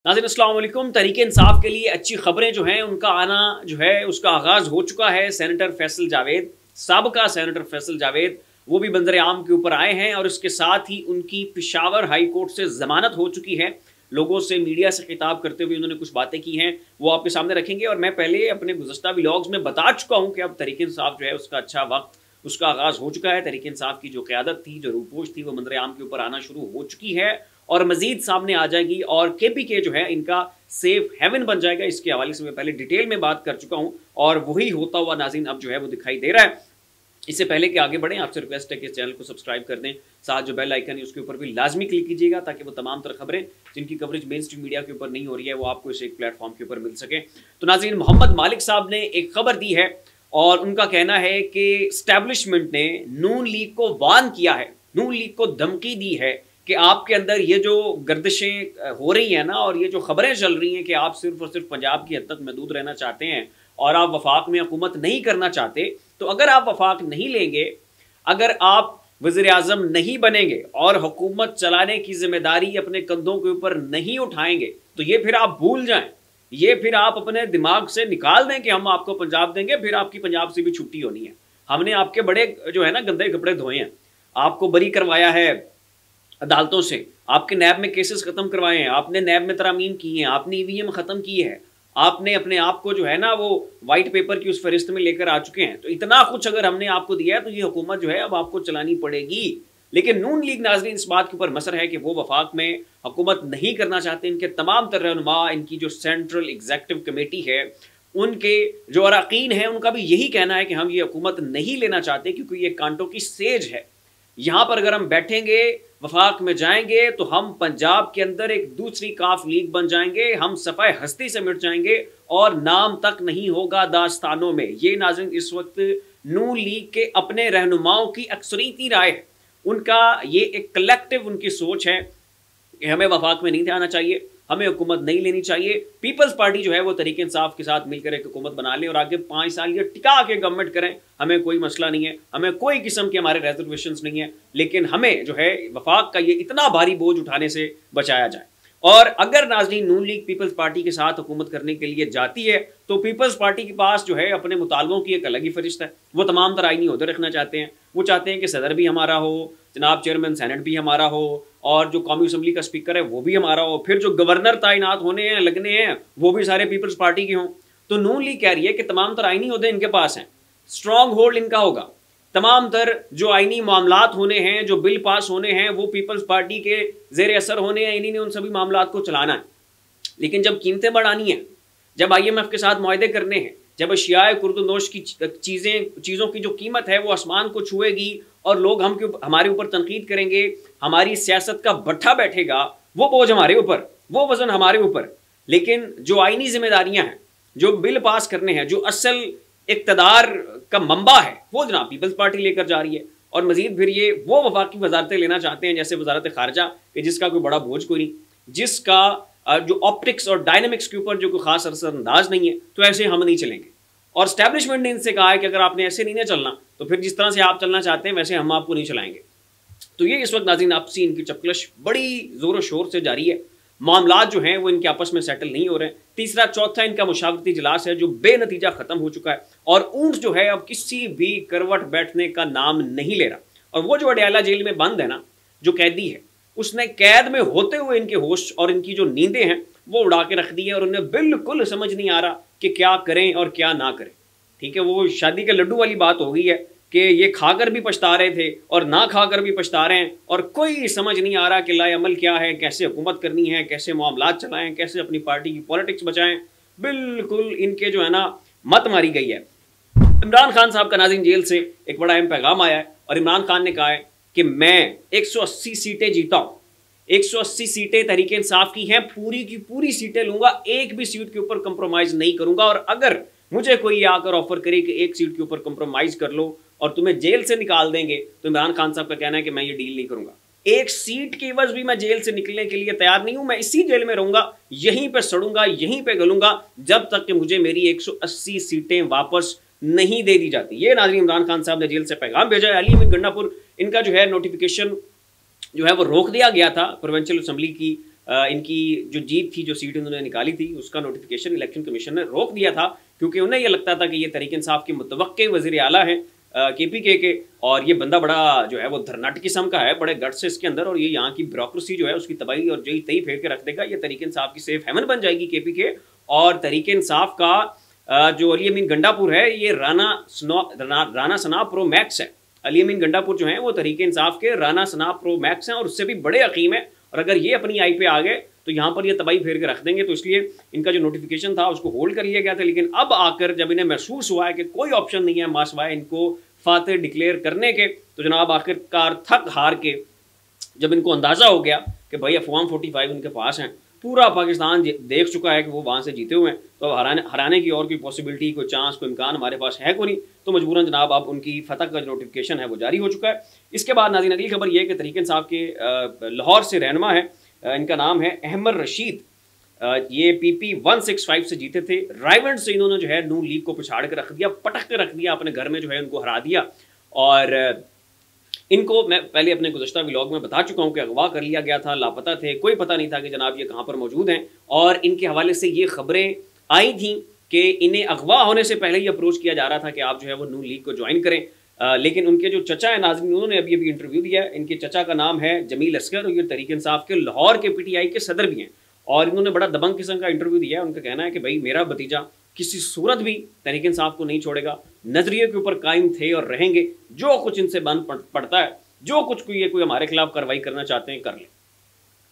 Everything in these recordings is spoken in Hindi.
नाज़रीन अस्सलाम वालेकुम। तहरीक इंसाफ के लिए अच्छी खबरें जो हैं उनका आना जो है उसका आगाज़ हो चुका है। सेनेटर फैसल जावेद, साबका सेनेटर फैसल जावेद, वो भी बंदर आम के ऊपर आए हैं और इसके साथ ही उनकी पेशावर हाई कोर्ट से ज़मानत हो चुकी है। लोगों से, मीडिया से खिताब करते हुए उन्होंने कुछ बातें की हैं, वो आपके सामने रखेंगे। और मैं पहले अपने गुज़श्ता व्लॉग्स में बता चुका हूँ कि अब तहरीक इंसाफ जो है उसका अच्छा वक्त, उसका आगाज़ हो चुका है। तहरीक इंसाफ की जो क़यादत थी, जो रूपोश थी, वो बंदर आम के ऊपर आना शुरू हो चुकी है और मजीद सामने आ जाएगी और KPK जो है इनका सेफ हेवन बन जाएगा। इसके हवाले से मैं पहले डिटेल में बात कर चुका हूं और वही होता हुआ नाज़रीन अब जो है वो दिखाई दे रहा है। इससे पहले कि आगे बढ़ें, आपसे रिक्वेस्ट है कि इस चैनल को सब्सक्राइब कर दें, साथ जो बेल आइकन है उसके ऊपर भी लाजमी क्लिक कीजिएगा ताकि वो तमाम तरह खबरें जिनकी कवरेज मेन स्ट्रीम मीडिया के ऊपर नहीं हो रही है वो आपको इस एक प्लेटफॉर्म के ऊपर मिल सके। तो नाज़रीन, मोहम्मद मालिक साहब ने एक खबर दी है और उनका कहना है कि एस्टैब्लिशमेंट ने नून लीग को वार्न किया है, नून लीग को धमकी दी है कि आपके अंदर ये जो गर्दिशें हो रही हैं ना और ये जो खबरें चल रही हैं कि आप सिर्फ और सिर्फ पंजाब की हद तक महदूद रहना चाहते हैं और आप वफाक में हुकूमत नहीं करना चाहते, तो अगर आप वफाक नहीं लेंगे, अगर आप वज़ीर-ए-आज़म नहीं बनेंगे और हुकूमत चलाने की जिम्मेदारी अपने कंधों के ऊपर नहीं उठाएंगे, तो ये फिर आप भूल जाएं, ये फिर आप अपने दिमाग से निकाल दें कि हम आपको पंजाब देंगे, फिर आपकी पंजाब से भी छुट्टी होनी है। हमने आपके बड़े जो है ना गंदे कपड़े धोए हैं, आपको बरी करवाया है अदालतों से, आपके नैब में केसेस खत्म करवाए हैं, आपने नैब में तरामीम की हैं, आपने EVM खत्म की है, आपने अपने आप को जो है ना वो वाइट पेपर की उस फहरिस्त में लेकर आ चुके हैं। तो इतना कुछ अगर हमने आपको दिया है तो ये हुकूमत जो है अब आपको चलानी पड़ेगी। लेकिन नून लीग नाज़रीन इस बात के ऊपर मसर है कि वो वफाक में हुकूमत नहीं करना चाहते। इनके तमाम तर रहनुमा, इनकी जो सेंट्रल एग्जीक्यूटिव कमेटी है, उनके जो अरकान हैं, उनका भी यही कहना है कि हम ये हुकूमत नहीं लेना चाहते क्योंकि ये कांटों की सेज है। यहाँ पर अगर हम बैठेंगे, वफाक में जाएंगे, तो हम पंजाब के अंदर एक दूसरी काफ लीग बन जाएंगे, हम सफ़ाए हस्ती से मिट जाएंगे और नाम तक नहीं होगा दास्तानों में। ये नाज़रीन इस वक्त नून लीग के अपने रहनुमाओं की अक्सरियती राय है, उनका ये एक कलेक्टिव उनकी सोच है कि हमें वफाक में नहीं आना चाहिए, हमें हुकूमत नहीं लेनी चाहिए। पीपल्स पार्टी जो है वो तहरीक इंसाफ के साथ मिलकर एक हुकूमत बना ले और आगे 5 साल ये टिका के गवर्नमेंट करें, हमें कोई मसला नहीं है, हमें कोई किस्म के हमारे रिजर्वेशंस नहीं है, लेकिन हमें जो है वफाक का ये इतना भारी बोझ उठाने से बचाया जाए। और अगर नाज़रीन नून लीग पीपल्स पार्टी के साथ हुकूमत करने के लिए जाती है तो पीपल्स पार्टी के पास जो है अपने मुतालबों की एक अलग ही फरिश्त है। वो तमाम तरह आईनी ओहदे रखना चाहते हैं, वो चाहते हैं कि सदर भी हमारा हो, जनाब चेयरमैन सेनेट भी हमारा हो और जो कौमी असम्बली का स्पीकर है वो भी हमारा हो, फिर जो गवर्नर तैनात होने हैं, लगने हैं, वो भी सारे पीपल्स पार्टी के हों। तो नून लीग कह रही है कि तमाम तरह आईनी ओहदे इनके पास हैं, स्ट्रॉन्ग होल्ड इनका होगा, तमाम तर जो आईनी मामलात होने हैं, जो बिल पास होने हैं, वो पीपल्स पार्टी के जेर असर होने हैं, इन्हीं ने उन सभी मामलात को चलाना है। लेकिन जब कीमतें बढ़ानी हैं, जब IMF के साथ मुआहदे करने हैं, जब अशियाए कुर्दनोश की चीज़ों की जो कीमत है वो आसमान को छुएगी और लोग हमारे ऊपर तनकीद करेंगे, हमारी सियासत का भट्ठा बैठेगा, वो बोझ हमारे ऊपर, वो वजन हमारे ऊपर। लेकिन जो आईनी जिम्मेदारियां हैं, जो बिल पास करने हैं, जो असल इक़्तिदार का मंबा है, वो जनाब पीपल्स पार्टी लेकर जा रही है। और मजीद फिर ये वो वफाकी वजारतें लेना चाहते हैं जैसे वजारत खारजा, कि जिसका कोई बड़ा बोझ कोई नहीं, जिसका जो ऑप्टिक्स और डायनामिक्स के ऊपर जो कोई खास असरअंदाज नहीं है, तो ऐसे हम नहीं चलेंगे। और एस्टैब्लिशमेंट ने इनसे कहा है कि अगर आपने ऐसे नहीं चलना तो फिर जिस तरह से आप चलना चाहते हैं वैसे हम आपको नहीं चलाएंगे। तो ये इस वक्त नाज़रीन आपसी इनकी चपकलश बड़ी ज़ोर शोर से जारी है। मामलात जो हैं वो इनके आपस में सेटल नहीं हो रहे हैं। तीसरा चौथा इनका मुशावरती इजलास है जो बेनतीजा ख़त्म हो चुका है और ऊँट जो है अब किसी भी करवट बैठने का नाम नहीं ले रहा। और वो जो अडयाला जेल में बंद है ना, जो कैदी है, उसने कैद में होते हुए इनके होश और इनकी जो नींदें हैं वो उड़ा के रख दी है और उन्हें बिल्कुल समझ नहीं आ रहा कि क्या करें और क्या ना करें। ठीक है, वो शादी के लड्डू वाली बात हो गई है कि ये खाकर भी पछता रहे थे और ना खाकर भी पछता रहे हैं और कोई समझ नहीं आ रहा कि लाए अमल क्या है, कैसे हुकूमत करनी है, कैसे मामलात चलाएं, कैसे अपनी पार्टी की पॉलिटिक्स बचाएं। बिल्कुल इनके जो है ना मत मारी गई है। इमरान खान साहब का नाज़रीन जेल से एक बड़ा अहम पैगाम आया है और इमरान खान ने कहा है कि मैं 180 सीटें जीता हूँ, 180 सीटें तहरीक इंसाफ की हैं, पूरी की पूरी सीटें लूंगा, एक भी सीट के ऊपर कंप्रोमाइज़ नहीं करूंगा। और अगर मुझे कोई आकर ऑफर करे कि एक सीट के ऊपर कंप्रोमाइज़ कर लो और तुम्हें जेल से निकाल देंगे, तो इमरान खान साहब का कहना है कि मैं ये डील नहीं करूंगा। एक सीट के एवज भी मैं जेल से निकलने के लिए तैयार नहीं हूं, मैं इसी जेल में रहूंगा, यहीं पे सड़ूंगा, यहीं पे गलूंगा जब तक कि मुझे मेरी 180 सीटें वापस नहीं दे दी जाती। ये नाज़रीन इमरान खान साहब ने जेल से पैगाम भेजा है। अली गंडापुर इनका जो है नोटिफिकेशन जो है वो रोक दिया गया था प्रोविंशियल असम्बली की इनकी जो जीत थी, जो सीट उन्होंने निकाली थी, उसका नोटिफिकेशन इलेक्शन कमीशन ने रोक दिया था, क्योंकि उन्हें यह लगता था कि ये तहरीक इंसाफ के मुतवक्के वज़ीर आला है KPK के, और ये बंदा बड़ा जो है वो धरनट किस्म का है, बड़े गट से इसके अंदर, और ये यहाँ की ब्यूरोक्रेसी जो है उसकी तबाही और जई तई फेर के रख देगा। ये तहरीक इंसाफ की सेफ हेवन बन जाएगी KPK। और तहरीक इंसाफ का जो अली अमीन गंडापुर है, ये राना सना प्रो मैक्स है। अली अमीन गंडापुर जो है वो तहरीक इंसाफ के राना सना प्रो मैक्स हैं, और उससे भी बड़े अकीम है। और अगर ये अपनी आई पे आ गए तो यहाँ पर ये तबाही फेर के रख देंगे। तो इसलिए इनका जो नोटिफिकेशन था उसको होल्ड कर लिया गया था। लेकिन अब आकर जब इन्हें महसूस हुआ है कि कोई ऑप्शन नहीं है मासवाए इनको फातेह डिक्लेयर करने के, तो जनाब आखिरकार थक हार के जब इनको अंदाज़ा हो गया कि भाई अफवाम 45 उनके पास हैं, पूरा पाकिस्तान देख चुका है कि वो वहाँ से जीते हुए हैं, तो अब हराने की और कोई पॉसिबिलिटी, कोई चांस, कोई इम्कान हमारे पास है कोई नहीं। तो मजबूरन जनाब अब उनकी फतह का जो नोटिफिकेशन है वो जारी हो चुका है। इसके बाद नाज़रीन अगली खबर ये है कि तहरीक इंसाफ के लाहौर से रहनुमा है, इनका नाम है अहमद रशीद। ये PP 165 से जीते थे। रायवंड से इन्होंने जो है नून लीग को पिछाड़ के रख दिया, पटक के रख दिया, अपने घर में जो है उनको हरा दिया। और इनको मैं पहले अपने गुज़श्ता व्लॉग में बता चुका हूँ कि अगवा कर लिया गया था, लापता थे, कोई पता नहीं था कि जनाब ये कहाँ पर मौजूद हैं। और इनके हवाले से ये खबरें आई थी कि इन्हें अगवा होने से पहले ही अप्रोच किया जा रहा था कि आप जो है वो नून लीग को ज्वाइन करें। लेकिन उनके जो चचा है नाज़रीन, उन्होंने अभी इंटरव्यू दिया है। इनके चचा का नाम है जमील असगर, और ये तहरीक इंसाफ के लाहौर के PTI के सदर भी हैं। और इन्होंने बड़ा दबंग किस्म का इंटरव्यू दिया है। उनका कहना है कि भाई मेरा भतीजा किसी सूरत भी तहरीक इंसाफ को नहीं छोड़ेगा, नजरिए के ऊपर कायम थे और रहेंगे, जो कुछ इनसे बन पड़ता है, जो कुछ कोई हमारे खिलाफ कार्रवाई करना चाहते हैं कर ले,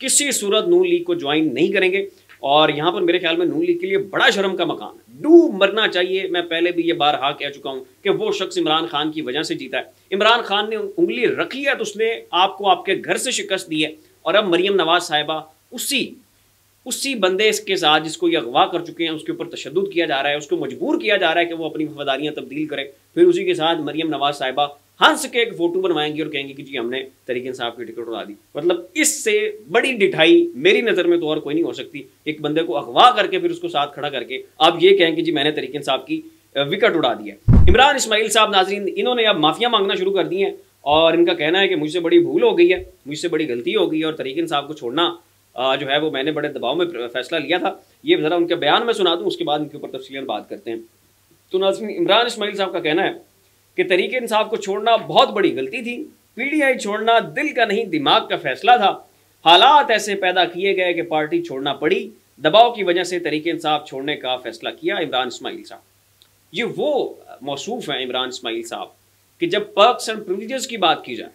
किसी सूरत नून लीग को ज्वाइन नहीं करेंगे। और यहाँ पर मेरे ख्याल में नून लीग के लिए बड़ा शर्म का मकाम है, डूब मरना चाहिए। मैं पहले भी ये बारहा कह चुका हूँ कि वो शख्स इमरान खान की वजह से जीता है। इमरान खान ने उंगली रखी है तो उसने आपको आपके घर से शिकस्त दी है, और अब मरियम नवाज साहिबा उसी बंदे के साथ जिसको ये अगवा कर चुके हैं उसके ऊपर तशद्दुद किया जा रहा है, उसको मजबूर किया जा रहा है कि वो अपनी वफादारियाँ तब्दील करे। फिर उसी के साथ मरियम नवाज साहिबा हंस के एक फोटो बनवाएंगी और कहेंगे कि जी हमने तहरीक इंसाफ की टिकट उड़ा दी। मतलब इससे बड़ी डिठाई मेरी नज़र में तो और कोई नहीं हो सकती। एक बंदे को अगवा करके फिर उसको साथ खड़ा करके आप ये कहें कि जी मैंने तहरीक इंसाफ की विकेट उड़ा दी है। इमरान इस्माइल साहब नाजरीन, इन्होंने अब माफिया मांगना शुरू कर दी हैं, और इनका कहना है कि मुझसे बड़ी भूल हो गई है, मुझसे बड़ी गलती हो गई, और तहरीक इंसाफ को छोड़ना जो है वो मैंने बड़े दबाव में फैसला लिया था। ये ज़रा उनके बयान में सुना दूँ, उसके बाद इनके ऊपर तफसीलन बात करते हैं। तो नाज़रीन, इमरान इस्माइल साहब का कहना है कि तहरीक इंसाफ को छोड़ना बहुत बड़ी गलती थी। PTI छोड़ना दिल का नहीं दिमाग का फैसला था। हालात ऐसे पैदा किए गए कि पार्टी छोड़ना पड़ी। दबाव की वजह से तहरीक इंसाफ छोड़ने का फैसला किया। इमरान इस्माइल साहब, ये वो मौसूफ हैं इमरान इस्माइल साहब कि जब पर्क्स एंड प्रिविलेजेस की बात की जाए,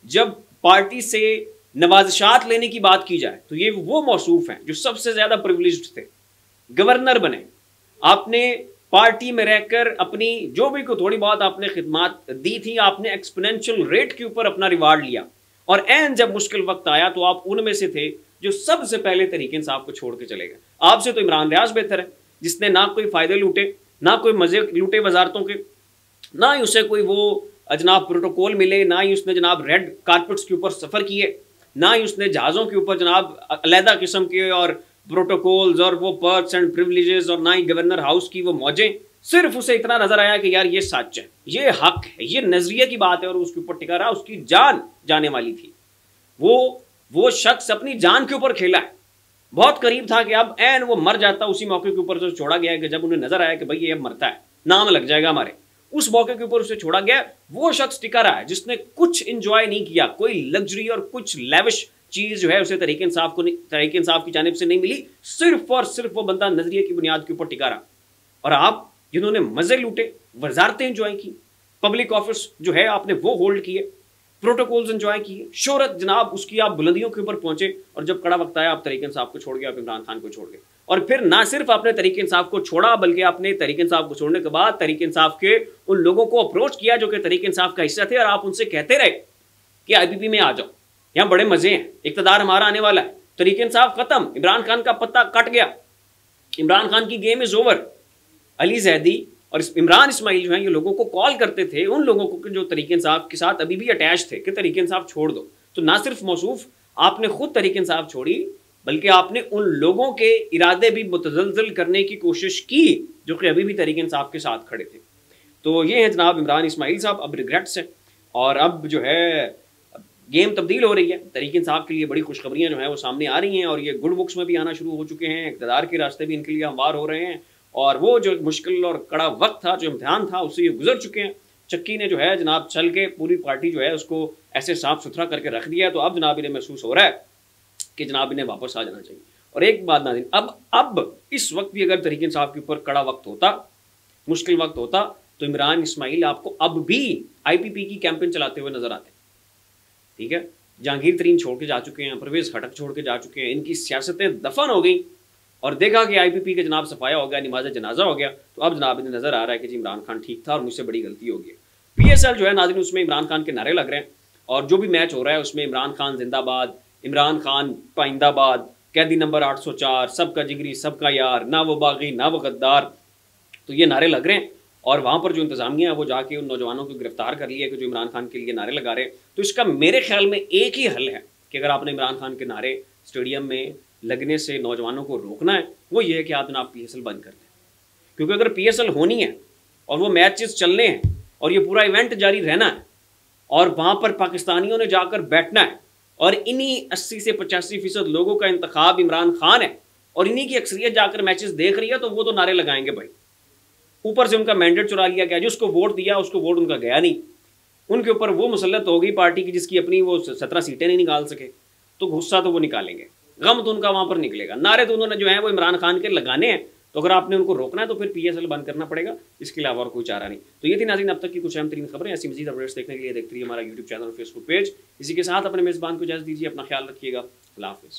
जब पार्टी से नवाजिशात लेने की बात की जाए, तो ये वो मौसूफ हैं जो सबसे ज़्यादा प्रिविलेज्ड थे। गवर्नर बने, आपने पार्टी में रहकर अपनी जो भी को थोड़ी बहुत आपने खिदमात दी थी, आपने एक्सपोनेंशियल रेट के ऊपर अपना रिवार्ड लिया, और एन जब मुश्किल वक्त आया तो आप उनमें से थे जो सबसे पहले तहरीक इंसाफ को छोड़ के चले गए। आपसे तो इमरान रियाज बेहतर है, जिसने ना कोई फ़ायदे लूटे, ना कोई मज़े लूटे वजारतों के, ना ही उसे कोई वो जनाब प्रोटोकॉल मिले, ना ही उसने जनाब रेड कारपेट्स के ऊपर सफ़र किए, ना ही उसने जहाज़ों के ऊपर जनाब अलहदा किस्म के और प्रोटोकॉल्स और वो पर्क्स एंड प्रिविलेजेस, और ना ही गवर्नर हाउस की वो मौजें। सिर्फ उसे इतना नजर आया कि यार ये सच है, ये हक है, ये नजरिए की बात है, और उसके ऊपर टिका रहा। उसकी जान जाने वाली थी, वो शख्स अपनी जान के ऊपर खेला है। बहुत करीब था कि अब एन वो मर जाता, उसी मौके के ऊपर से छोड़ा गया कि जब उन्हें नजर आया कि भाई ये अब मरता है, नाम लग जाएगा हमारे, उस मौके के ऊपर उसे छोड़ा गया। वो शख्स टिका रहा है जिसने कुछ इंजॉय नहीं किया, कोई लग्जरी और कुछ लेविश चीज जो है उसे तहरीक इंसाफ की जानिब से नहीं मिली। सिर्फ और सिर्फ वो बंदा नजरिए की बुनियाद के ऊपर टिका रहा। और आप जिन्होंने मजे लूटे, वजारतें एंजॉय की, पब्लिक ऑफिस जो है आपने वो होल्ड किए, प्रोटोकॉल्स एंजॉय किए, शोहरत जनाब उसकी आप बुलंदियों के ऊपर पहुंचे, और जब कड़ा वक्त आया आप तहरीक इंसाफ को छोड़ गए, आप इमरान खान को छोड़ गए। और फिर ना सिर्फ आपने तहरीक इंसाफ को छोड़ा, बल्कि आपने तहरीक इंसाफ को छोड़ने के बाद तहरीक इंसाफ के उन लोगों को अप्रोच किया जो कि तहरीक इंसाफ का हिस्सा थे, और आप उनसे कहते रहे कि IPP में आ जाओ, यहाँ बड़े मजे हैं, इक़्तिदार हमारा आने वाला है, तहरीक इंसाफ खत्म, इमरान खान का पत्ता कट गया, इमरान खान की game is over. Ali Zaidi और इमरान इस्माइल जो है ये लोगों को कॉल करते थे, उन लोगों को जो तहरीक इंसाफ के साथ अभी भी अटैच थे कि तहरीक इंसाफ छोड़ दो। तो ना सिर्फ मौसूफ आपने खुद तहरीक इंसाफ छोड़ी, बल्कि आपने उन लोगों के इरादे भी मुतज़लज़ल करने की कोशिश की जो कि अभी भी तहरीक इंसाफ के साथ खड़े थे। तो ये हैं जनाब इमरान इस्माइल साहब, अब रिग्रेट्स हैं, और अब जो है गेम तब्दील हो रही है। तहरीक इंसाफ के लिए बड़ी खुशखबरियां जो है वो सामने आ रही हैं और ये गुड बुक्स में भी आना शुरू हो चुके हैं। इक़्तिदार के रास्ते भी इनके लिए हमवार हो रहे हैं और वो जो मुश्किल और कड़ा वक्त था, जो इम्तिहान था, उससे ये गुजर चुके हैं। चक्की ने जो है जनाब चल के पूरी पार्टी जो है उसको ऐसे साफ सुथरा करके रख दिया है। तो अब जनाब इन्हें महसूस हो रहा है कि जनाब इन्हें वापस आ जाना चाहिए। और एक बात नाज़रीन, अब इस वक्त भी अगर तहरीक इंसाफ के ऊपर कड़ा वक्त होता, मुश्किल वक्त होता, तो इमरान इस्माइल आपको अब भी IPP की कैंपेन चलाते हुए नजर आते हैं। ठीक है, जहांगीर तरीन छोड़ के जा चुके हैं, परवेज खटक छोड़ के जा चुके हैं, इनकी सियासतें दफन हो गई और देखा कि IPP के जनाब सफाया हो गया, नमाज जनाजा हो गया। तो अब जनाब इन्हें नजर आ रहा है कि जी इमरान खान ठीक था और मुझसे बड़ी गलती हो गई। PSL जो है नाज़रीन, उसमें इमरान खान के नारे लग रहे हैं और जो भी मैच हो रहा है उसमें इमरान खान जिंदाबाद, इमरान खान पाइंदाबाद, कैदी नंबर 804, सबका जिगरी सबका यार, ना वो बागी ना वो गद्दार, तो ये नारे लग रहे हैं। और वहाँ पर जो इंतजामिया है वो जाके उन नौजवानों को गिरफ्तार कर लिया कि जो इमरान खान के लिए नारे लगा रहे हैं। तो इसका मेरे ख्याल में एक ही हल है कि अगर आपने इमरान खान के नारे स्टेडियम में लगने से नौजवानों को रोकना है, वो ये है कि आप जनाब PSL बंद कर दें। क्योंकि अगर PSL होनी है और वो मैचेस चलने हैं और ये पूरा इवेंट जारी रहना है और वहाँ पर पाकिस्तानियों ने जाकर बैठना है और इन्हीं 80 से 85% लोगों का इंतखाब इमरान खान है और इन्हीं की अक्सरियत जाकर मैचेस देख रही है, तो वो तो नारे लगाएंगे भाई। ऊपर से उनका मैंडेट चुरा लिया गया, जिसको वोट दिया उसको वोट उनका गया नहीं, उनके ऊपर वो मुसल्लत हो गई पार्टी की जिसकी अपनी वो 17 सीटें नहीं निकाल सके, तो गुस्सा तो वो निकालेंगे, गम तो उनका वहाँ पर निकलेगा। नारे तो उन्होंने जो है वो इमरान खान के लगाने हैं। तो अगर आपने उनको रोकना है तो फिर PSL बंद करना पड़ेगा, इसके अलावा और कोई चारा नहीं। तो ये थी नाज़रीन अब तक की कुछ अहम तरीन खबरें। ऐसी मज़ीद अपडेट्स देखने के लिए देखते रहिए हमारा YouTube चैनल और Facebook पेज। इसी के साथ अपने मेज़बान को इजाज़त दीजिए, अपना ख्याल रखिएगा। अल्लाह हाफ़िज़।